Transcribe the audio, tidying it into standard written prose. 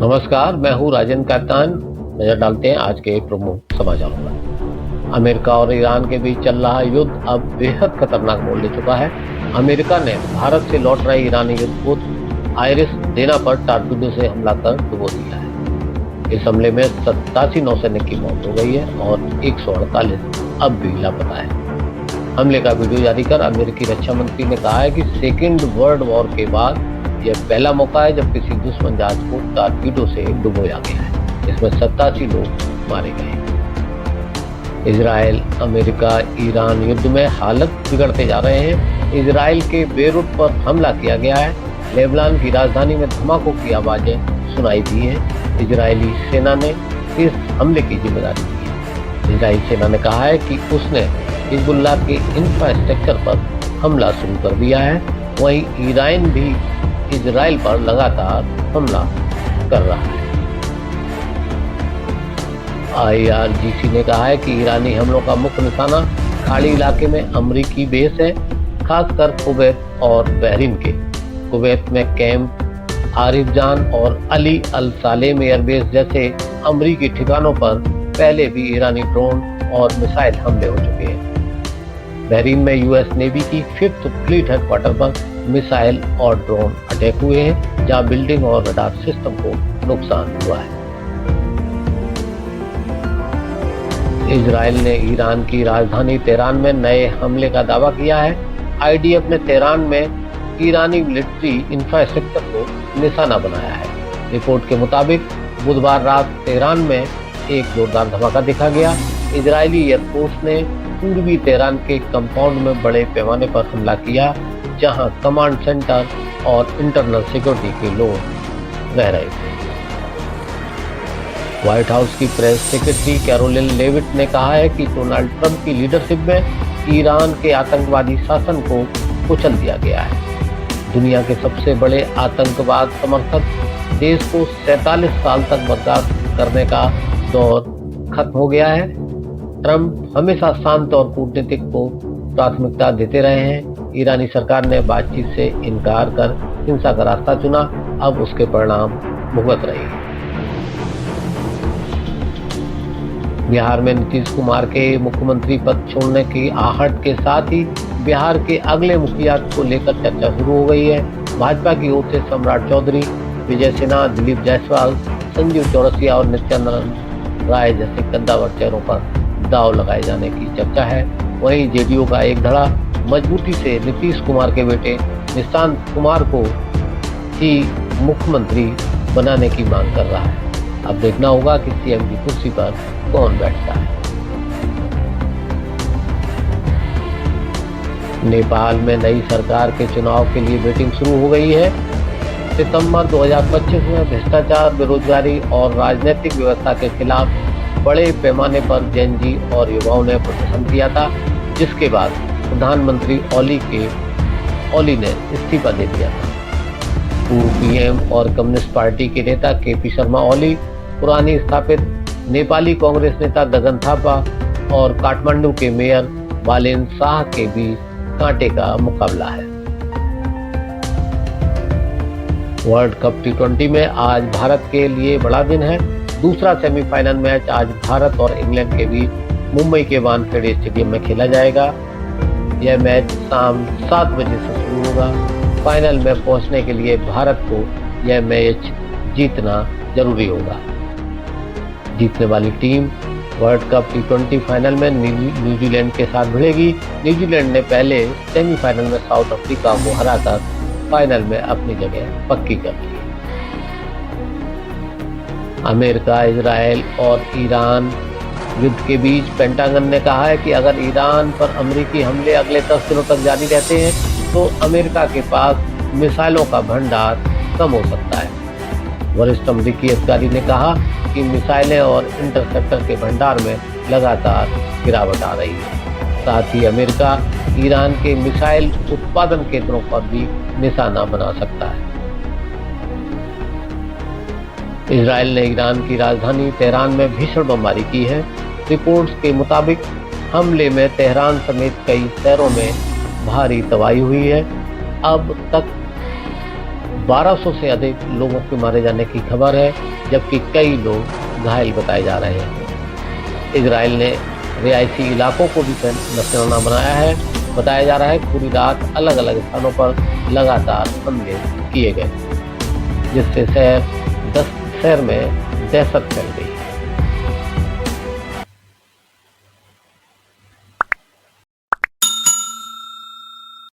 नमस्कार, मैं हूँ राजेंद्र कैप्टन। नजर डालते हैं आज के प्रमुख समाचारों पर। अमेरिका और ईरान के बीच चल रहा युद्ध अब बेहद खतरनाक मोड़ ले चुका है। अमेरिका ने भारत से लौट रहे ईरानी युद्धपोत आइरिस देना पर टारपीडो से हमला कर डुबो दिया है। इस हमले में 87 नौसैनिक की मौत हो गई है और 148 अब भी लापता है। हमले का वीडियो जारी कर अमेरिकी रक्षा मंत्री ने कहा है कि सेकेंड वर्ल्ड वॉर के बाद यह पहला मौका है जब किसी दुश्मन जहाज को टारपीडो से डुबोया गया है। इसमें 87 लोग मारे गए। इजराइल अमेरिका ईरान युद्ध में हालत बिगड़ते जा रहे हैं। इजराइल के बेरूत पर हमला किया गया है। लेबनान की राजधानी में धमाकों की आवाजें सुनाई दी हैं। इजरायली सेना ने इस हमले की जिम्मेदारी ली है। इजरायली सेना ने कहा है कि उसने हिजबुल्लाह के इंफ्रास्ट्रक्चर पर हमला शुरू कर दिया है। वहीं ईरान भी इजराइल पर लगातार हमला कर रहा है। IRGC ने कहा है कि ईरानी हमलों का मुख्य निशाना खाड़ी इलाके में अमरीकी बेस है, खासकर कुवैत और बहरीन के। कुवैत में कैंप आरिफजान और अली अल सालेम एयरबेस जैसे अमरीकी ठिकानों पर पहले भी ईरानी ड्रोन और मिसाइल हमले हो चुके हैं। बहरीन में US नेवी की 5th फ्लीट हेडक्वार्टर पर मिसाइल और ड्रोन अटैक हुए हैं, जहां बिल्डिंग और रडार सिस्टम को नुकसान हुआ है। इजराइल ने ईरान की राजधानी तेहरान में नए हमले का दावा किया है। IDF ने तेहरान में ईरानी मिलिट्री इंफ्रास्ट्रक्चर को निशाना बनाया है। रिपोर्ट के मुताबिक बुधवार रात तेहरान में एक जोरदार धमाका देखा गया। इजरायली एयरफोर्स ने पूर्वी तेहरान के कंपाउंड में बड़े पैमाने पर हमला किया, जहां कमांड सेंटर और इंटरनल सिक्योरिटी के लोग रह रहे थे। व्हाइट हाउस की प्रेस सेक्रेटरी कैरोलिन लेविट ने कहा है कि डोनाल्ड ट्रंप की लीडरशिप में ईरान के आतंकवादी शासन को कुचल दिया गया है। दुनिया के सबसे बड़े आतंकवाद समर्थक देश को 47 साल तक बर्दाश्त करने का दौर खत्म हो गया है। ट्रंप हमेशा शांत और कूटनीतिक को प्राथमिकता देते रहे हैं। ईरानी सरकार ने बातचीत से इनकार कर हिंसा का रास्ता चुना, अब उसके परिणाम भुगत रही है। बिहार में नीतीश कुमार के मुख्यमंत्री पद छोड़ने की आहट के साथ ही बिहार के अगले मुखिया को लेकर चर्चा शुरू हो गई है। भाजपा की ओर से सम्राट चौधरी, विजय सिन्हा, दिलीप जायसवाल, संजीव चौरसिया और नित्यानंद राय जैसे कद्दावर चेहरों पर दांव लगाए जाने की चर्चा है। वहीं JDU का एक धड़ा मजबूती से नीतीश कुमार के बेटे निशांत कुमार को ही मुख्यमंत्री बनाने की मांग कर रहा है। अब देखना होगा कि CM की कुर्सी पर कौन बैठता है। नेपाल में नई सरकार के चुनाव के लिए वोटिंग शुरू हो गई है। सितंबर 2025 में भ्रष्टाचार, बेरोजगारी और राजनीतिक व्यवस्था के खिलाफ बड़े पैमाने पर जेन जी और युवाओं ने प्रदर्शन किया था, जिसके बाद प्रधानमंत्री ओली ने इस्तीफा दे दिया था। पूर्व PM और कम्युनिस्ट पार्टी के नेता KP शर्मा ओली, पुरानी स्थापित नेपाली कांग्रेस नेता गगन थापा और काठमांडू के मेयर बालेन शाह के बीच कांटे का मुकाबला है। वर्ल्ड कप T20 में आज भारत के लिए बड़ा दिन है। दूसरा सेमीफाइनल मैच आज भारत और इंग्लैंड के बीच मुंबई के वानखेड़े स्टेडियम में खेला जाएगा। यह मैच शाम 7 बजे से शुरू होगा। फाइनल में पहुंचने के लिए भारत को यह मैच जीतना जरूरी होगा। जीतने वाली team world cup T20 final में न्यूजीलैंड के साथ भिड़ेगी। न्यूजीलैंड ने पहले सेमीफाइनल में साउथ अफ्रीका को हराकर फाइनल में अपनी जगह पक्की कर ली। अमेरिका, इजराइल और ईरान युद्ध के बीच पेंटागन ने कहा है कि अगर ईरान पर अमेरिकी हमले अगले 10 दिनों तक जारी रहते हैं तो अमेरिका के पास मिसाइलों का भंडार कम हो सकता है। वरिष्ठ अमेरिकी अधिकारी ने कहा कि मिसाइलें और इंटरसेप्टर के भंडार में लगातार गिरावट आ रही है। साथ ही अमेरिका ईरान के मिसाइल उत्पादन केंद्रों पर भी निशाना बना सकता है। इजराइल ने ईरान की राजधानी तेहरान में भीषण बमबारी की है। रिपोर्ट्स के मुताबिक हमले में तेहरान समेत कई शहरों में भारी तबाही हुई है। अब तक 1200 से अधिक लोगों के मारे जाने की खबर है, जबकि कई लोग घायल बताए जा रहे हैं। इजराइल ने रिहायशी इलाकों को भी निशाना बनाया है। बताया जा रहा है कि पूरी रात अलग अलग स्थानों पर लगातार हमले किए गए, जिससे शहर में दहशत फैल गई।